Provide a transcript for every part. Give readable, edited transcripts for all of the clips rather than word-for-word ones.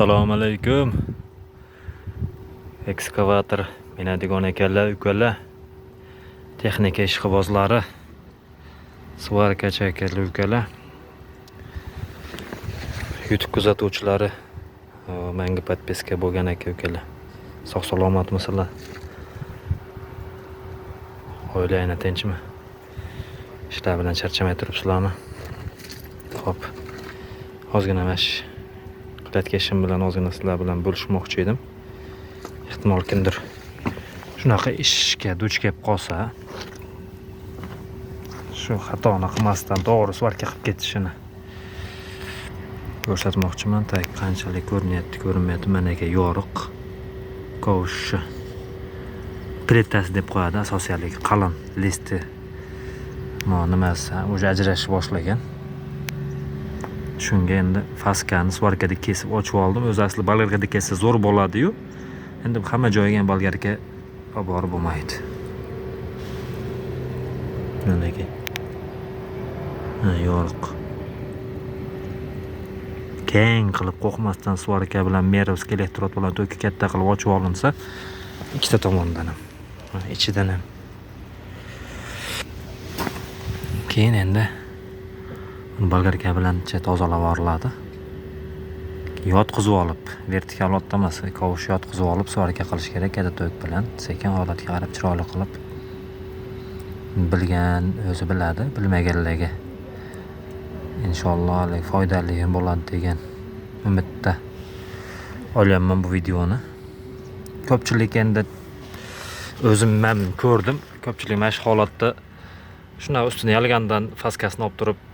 Assalomu alaykum. Ekskavator minadigan ekanlar, ukalar. Texnika ishqibozlari, svarkachi ekanlar, ukalar. YouTube kuzatuvchilari, menga podpiska bo'lgan aka, ukalar. Sog' salomatmisizlar? Oilangiz tinchmi? Ishlar bilan charchamay turibsizlarmi? Xo'p. Ozgina mash qilayotgan ishim bilan ozgina sizlar bilan bo'lishmoqchi edim. Ehtimol kimdir shunaqa ishga duch kelib qolsa, shu xatoni qilmasdan to'g'ri svarka qilib ketishini ko'rsatmoqchiman. Qanchalik ko'rinyapti, ko'rinmayapti. Mana aka yoriq kovush plitasi deb qo'yadi, asosiyaligi qalin listi. Nimasi o'zi ajrashib boshlagan. Shunga endi faskani svarkada kesib ochib oldim. O'zi asli bolgarkada kessa zo'r bo'ladi-yu. Endi hamma joyga ham bolgarka olib borib bo'lmaydi. Mana aka. Yoriq. Keng qilib qo'rqmasdan svarka bilan merovskiy elektrod bilan to'ki katta qilib ochib olinsa, ikkita tomondan ham, ichidan ham. Keyin endi bolgarka bilan tozalab yuboriladi. Yotqizib olib, vertikal otda emas, kovush yotqizib olib svarka qilish kerak. Katta to'k bilan sekin holatga qarab chiroyli qilib. Bilgan o'zi biladi, bilmaganlarga inshaalloh foydali bo'ladi degan umidda olyapman bu videoni. Ko'pchilik endi o'zim men ko'rdim. Ko'pchilik mana shu holatda shuna ustini yalgandan faskasini olib turib,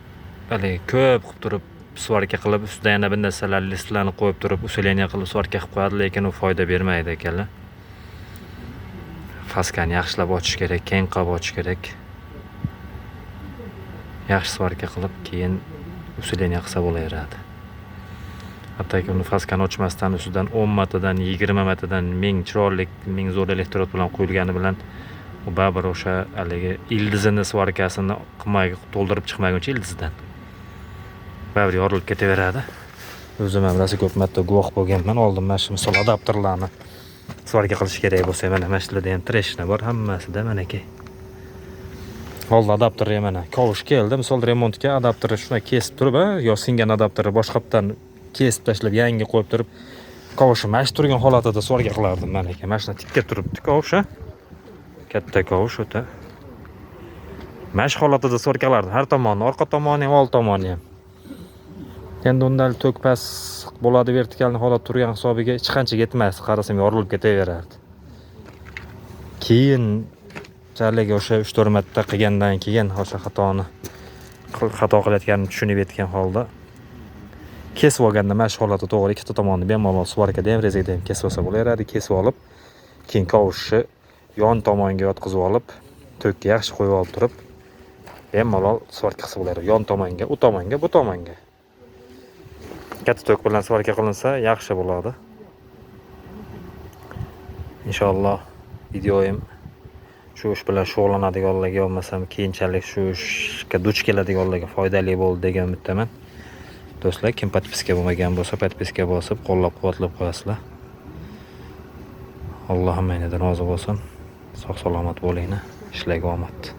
ko'p qilib turib svarka qilib, ustida yana bir narsalar listlarni qo'yib turib, usuleniya qilib svarka qilib qo'yadi, lekin u foyda bermaydi ekanlar. Faskani yaxshilab ochish kerak, keng qilib ochish kerak. Yaxshi svarka qilib, keyin usuleniya qilsa bo'laveradi. Hattoki uni faskani ochmasdan ustidan 10 martadan, 20 martadan ming chiroyli, ming zo'r elektrod bilan qo'yilgani bilan u baribir o'sha ildizini svarkasini qilmay to'ldirib chiqmaguncha ildizidan baribir yorilib ketaveradi. O'zim ham rosa ko'p marta guvoh bo'lganman. Oldin mana shu misol adapterlarni svarka qilish kerak bo'lsa, mana shularda ham treshna bor, hammasida mana aka. Oldin adapter mana kovush keldi. Misol remontga adapterni shuna kesib turib, yo singan adapterni boshqatdan kesib tashlab yangi qo'yib turib, kovushni mash turgan holatida svarka qilardim mana aka. Mashina tikka turibdi kovush. Katta kovush o'ta. Mash holatida svarka qilardim. Har tomonni, orqa tomoni ham, old tomoni ham. Endi undan to'k past bo'ladi, vertikalni holat turgan hisobiga hech qancha yetmas, qarasam yorilib ketaverardi. Keyin jaligi o'sha 3-4 marta qilgandan keyin o'sha xato qilayotganini tushunib yetgan holda kesib olganda mash holati to'g'ri ikkita tomonni bemalol svarkada ham, rezakda ham kesib olsa bo'laveradi. Kesib olib, keyin kovushni yon tomonga yotqizib olib, to'kka yaxshi qo'yib olib turib, bemalol svarka qilsa bo'laveradi. Yon tomonga, u tomonga, bu tomonga. Katta to'k bilan svarka qilinsa yaxshi bo'ladi. Inshaalloh videoyim shu ish bilan shug'ullanadiganlarga, bo'lmasam keyinchalik shu ishga duch keladiganlarga foydali bo'ldi degan umiddaman. Do'stlar, kim podpiska bo'lmagan bo'lsa, podpiska bosib, qo'llab-quvvatlab qo'yasizlar. Alloh hammangizdan rozi bo'lsin. Sog' salomat bo'linglar. Ishlarga omad.